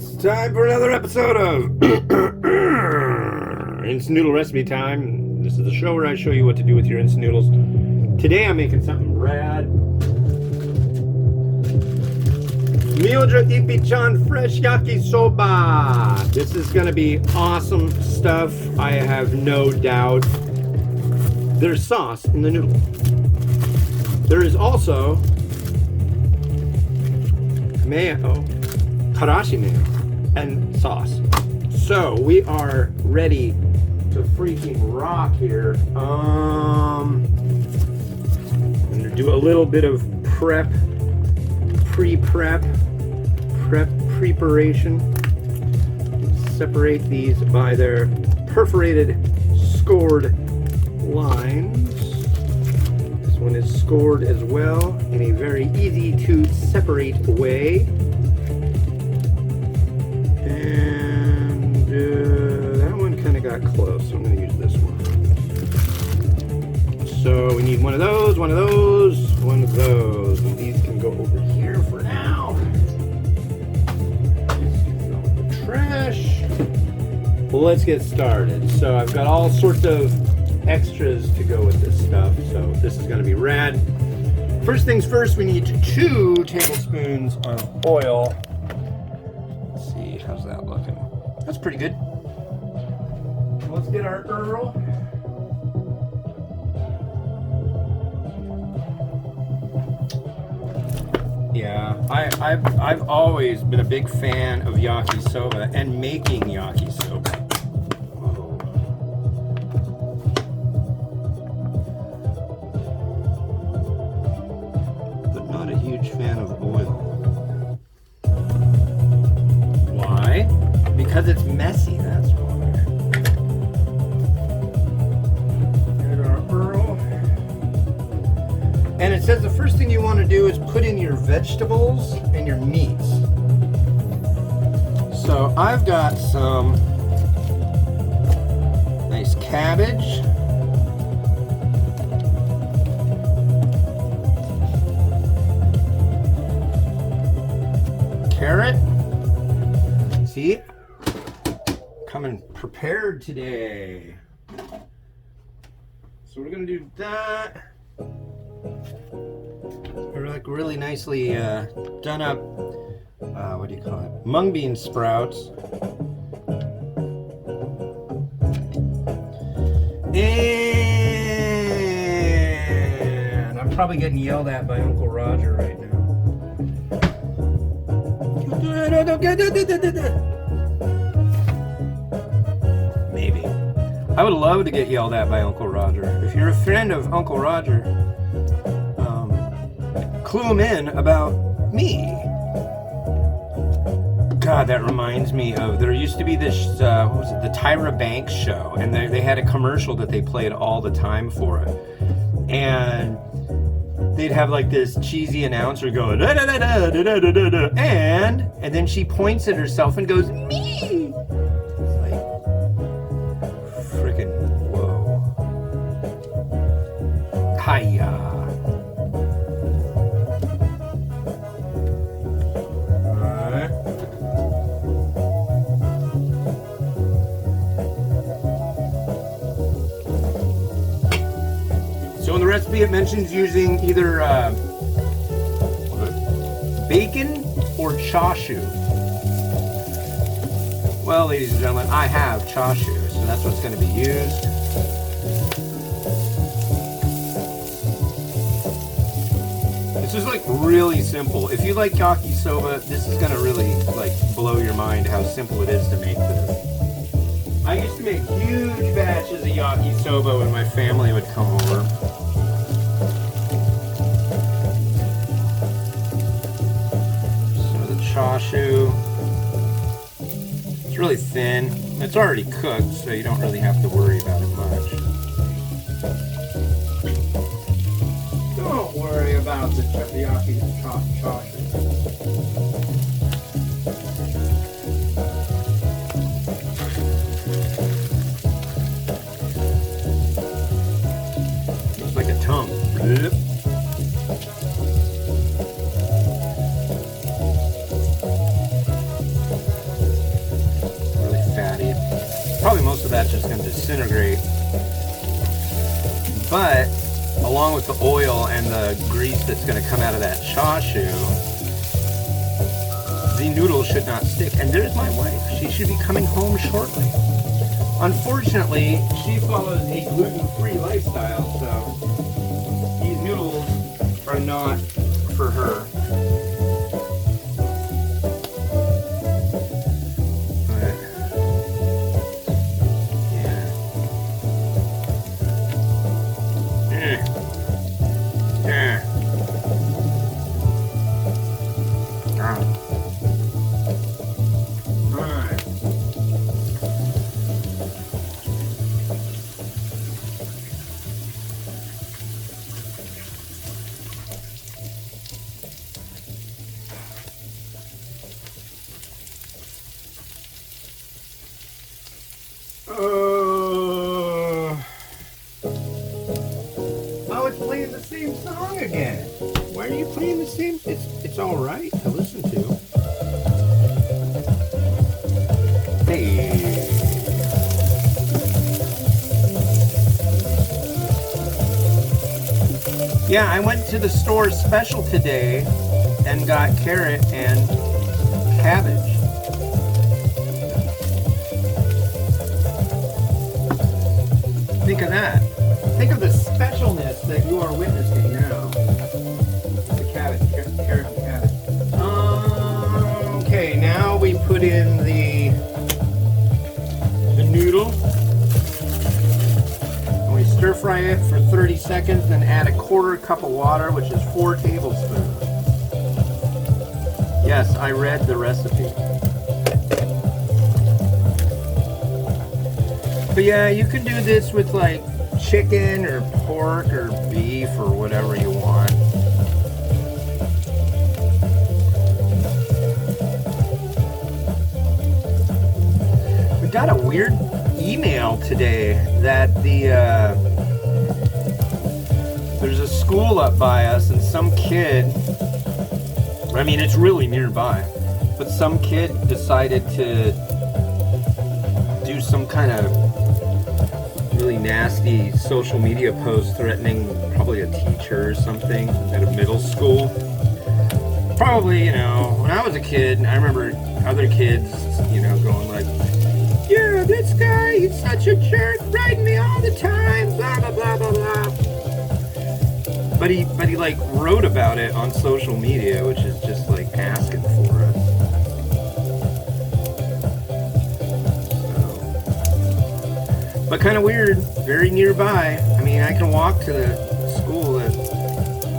It's time for another episode of Instant Noodle Recipe Time. This is the show where I show you what to do with your instant noodles. Today I'm making something rad. Myojo Ippei-chan fresh Yakisoba. This is going to be awesome stuff, I have no doubt. There's sauce in the noodle. There is also mayo, karashi mayo, and sauce. So we are ready to freaking rock here. I'm gonna do a little bit of preparation. Separate these by their perforated, scored lines. This one is scored as well in a very easy to separate way. And that one kind of got close, so I'm going to use this one. So we need one of those, one of those, one of those. And these can go over here for now. The trash. Well, let's get started. So I've got all sorts of extras to go with this stuff, so this is going to be rad. First things first, we need 2 tablespoons of oil. Let's see, how's that looking? That's pretty good. Let's get our Earl. Yeah, I've always been a big fan of yakisoba and making yakisoba. But not a huge fan of oil. Why? Because it's messy, that's why. There's our Earl. And it says the first thing you want to do is put in your vegetables and your meats. So I've got some nice cabbage. Carrot. See? Coming prepared today. So we're gonna do that. They're like really nicely done up, what do you call it? Mung bean sprouts. And I'm probably getting yelled at by Uncle Roger right now. Maybe. I would love to get yelled at by Uncle Roger. If you're a friend of Uncle Roger, clue him in about me. God, that reminds me of, there used to be this, what was it, the Tyra Banks show, and they had a commercial that they played all the time for it. And they'd have like this cheesy announcer go, da da da da da da da da, and then she points at herself and goes, me! It's like, freaking, whoa. Hiya. So in the recipe it mentions using either bacon or chashu. Well, ladies and gentlemen, I have chashu, so that's what's going to be used. This is like really simple. If you like yakisoba, this is going to really like blow your mind how simple it is to make this. I used to make huge batches of yakisoba when my family would come over. Chashu. It's really thin. It's already cooked, so you don't really have to worry about it much. Don't worry about the teriyaki chashu. Looks like a tongue. going to disintegrate. But along with the oil and the grease that's going to come out of that chashu, the noodles should not stick. And there's my wife. She should be coming home shortly. Unfortunately, she follows a gluten-free lifestyle, so these noodles are not for her. But, yeah. Oh, it's playing the same song again. Why are you playing the same? It's all right to listen to. Hey. Yeah, I went to the store special today and got carrot and cabbage. Think of that. Think of the specialness that you are witnessing now. The cabbage, carrot and cabbage. Okay, now we put in the noodle. And we stir fry it for 30 seconds, then add a 1/4 cup of water, which is 4 tablespoons. Yes, I read the recipe. But yeah, you can do this with like chicken or pork or beef or whatever you want. We got a weird email today that there's a school up by us and some kid, I mean it's really nearby, but some kid decided to do some kind of really nasty social media post threatening probably a teacher or something at a middle school. Probably, you know, when I was a kid, I remember other kids, you know, going like, yeah, this guy, he's such a jerk, writing me all the time, blah, blah, blah, blah, blah. But he like wrote about it on social media, which is just like asking for it. But kind of weird, very nearby. I mean, I can walk to the school that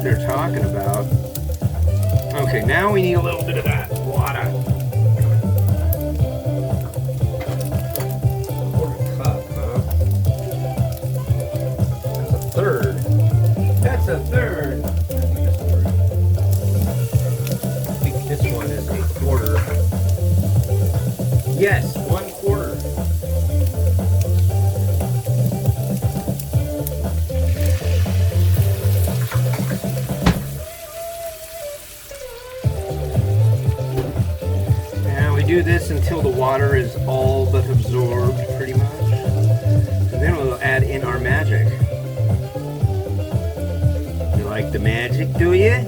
they're talking about. Okay, now we need a little bit of that water. 1/4 cup, huh? That's a third. I think this one is a 1/4. Yes, 1/4. Do this until the water is all but absorbed, pretty much. And then we'll add in our magic. You like the magic, do you?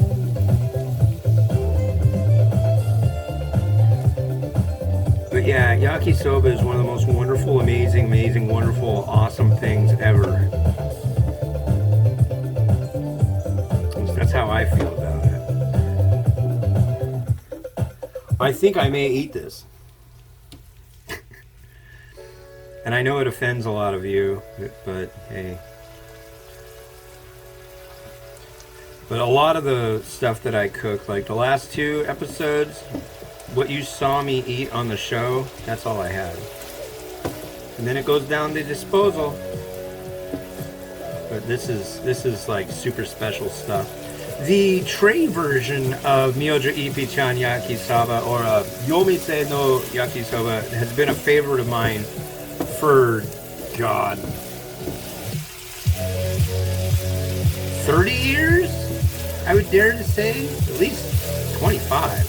But yeah, yakisoba is one of the most wonderful, amazing, wonderful, awesome things ever. At least that's how I feel about it. I think I may eat this. And I know it offends a lot of you, but hey. But a lot of the stuff that I cook, like the last 2 episodes, what you saw me eat on the show, that's all I had. And then it goes down to disposal. But this is like super special stuff. The tray version of Myojo Ippei-chan Yakisoba, or Yomise no Yakisoba, has been a favorite of mine for, God, 30 years? I would dare to say, at least 25.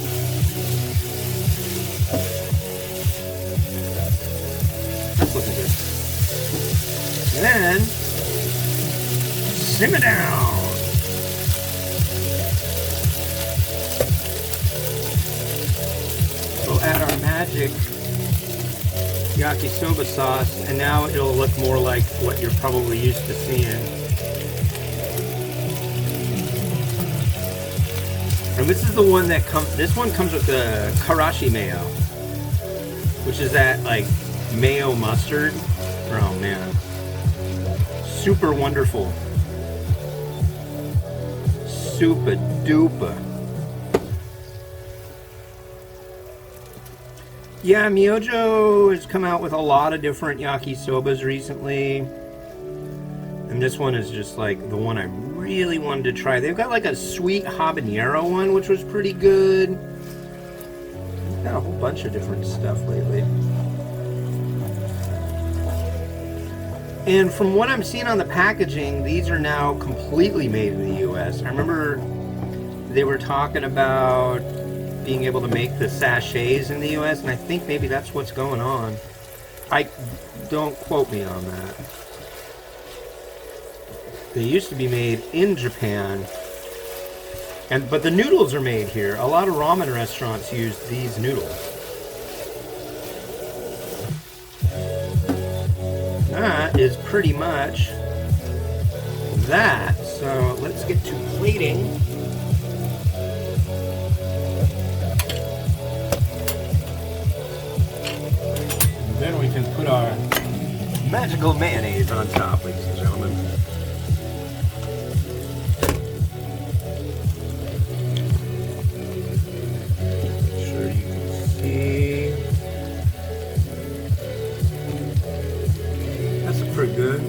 Let's look at this. simmer down. We'll add our magic yakisoba sauce, and now it'll look more like what you're probably used to seeing. And this is the one that this one comes with the karashi mayo, which is that like mayo mustard. Oh man, super wonderful, super duper. Yeah, Myojo has come out with a lot of different yakisobas recently. And this one is just like the one I really wanted to try. They've got like a sweet habanero one, which was pretty good. They've got a whole bunch of different stuff lately. And from what I'm seeing on the packaging, these are now completely made in the US. I remember they were talking about being able to make the sachets in the US, and I think maybe that's what's going on. Don't quote me on that. They used to be made in Japan, but the noodles are made here. A lot of ramen restaurants use these noodles. That is pretty much that. So let's get to plating. Then we can put our magical mayonnaise on top, ladies and gentlemen. Make sure you can see. That's pretty good.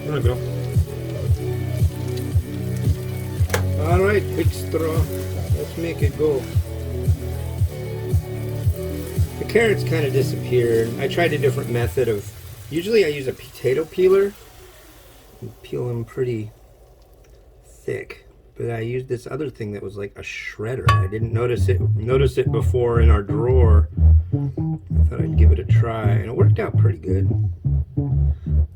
There we go. All right, big straw. Let's make it go. The carrots kind of disappeared. I tried a different method of, usually I use a potato peeler and peel them pretty thick, but I used this other thing that was like a shredder. I didn't notice it before in our drawer. I thought I'd give it a try, and it worked out pretty good,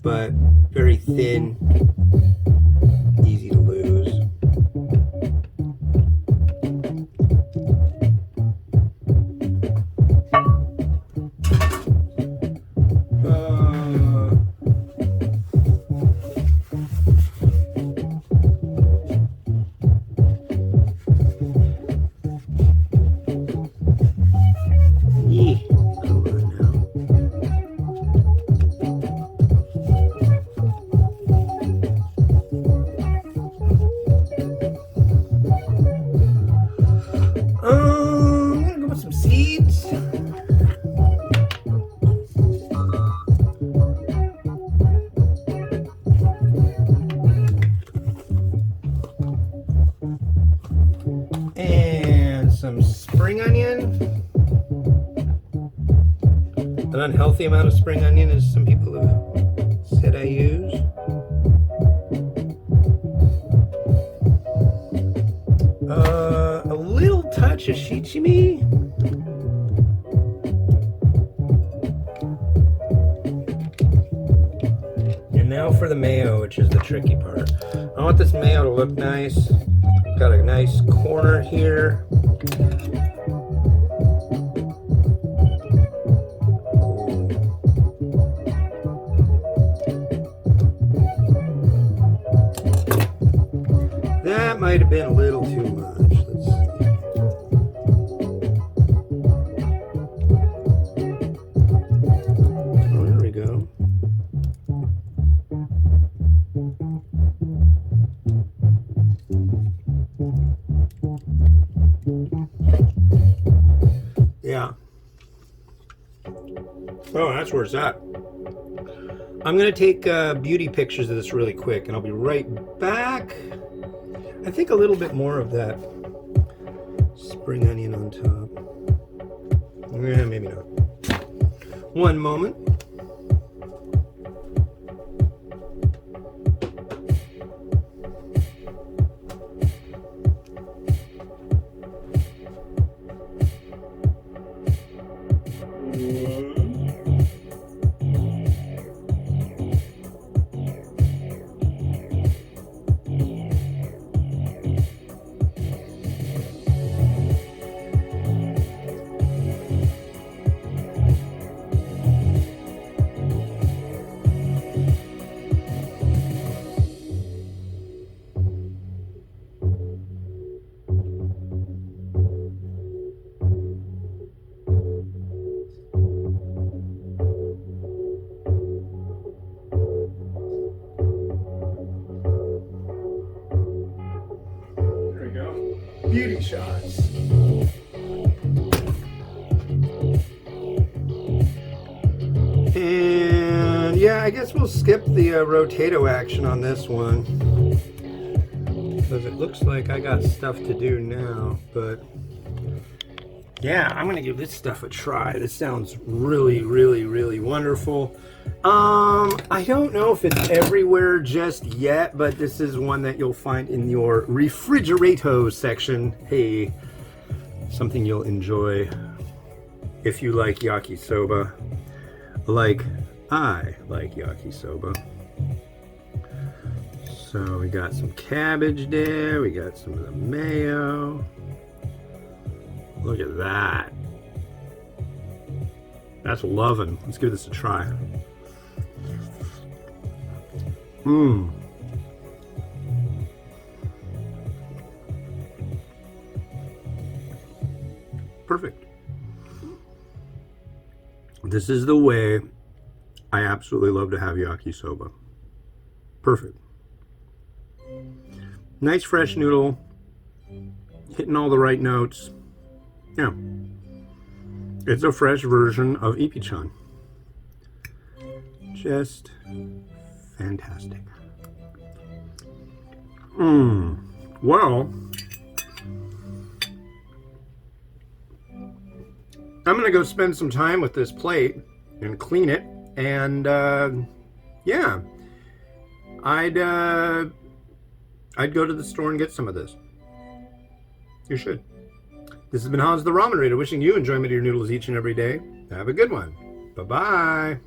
but very thin, easy to lose. Some spring onion. An unhealthy amount of spring onion, as some people have said I use. A little touch of shichimi. And now for the mayo, which is the tricky part. I want this mayo to look nice. Got a nice corner here. That might have been a little too much. Let's see. Oh, there we go. Yeah. Oh, that's where it's at. I'm going to take beauty pictures of this really quick, and I'll be right back. I think a little bit more of that spring onion on top. Yeah, maybe not. One moment. go. Beauty shots. And yeah, I guess we'll skip the rotato action on this one, because it looks like I got stuff to do now. But yeah, I'm gonna give this stuff a try. This sounds really, really, really wonderful. I don't know if it's everywhere just yet, but this is one that you'll find in your refrigerator section. Hey, something you'll enjoy if you like yakisoba, like I like yakisoba. So we got some cabbage there, we got some of the mayo. Look at that. That's loving. Let's give this a try. Mmm. Perfect. This is the way I absolutely love to have yakisoba. Perfect. Nice fresh noodle, hitting all the right notes. Yeah. It's a fresh version of Ippei-chan. Just fantastic. Well, I'm gonna go spend some time with this plate and clean it, and yeah, I'd go to the store and get some of this. You should. This has been Hans the Ramen Raider, wishing you enjoyment of your noodles each and every day. Have a good one. Bye-bye.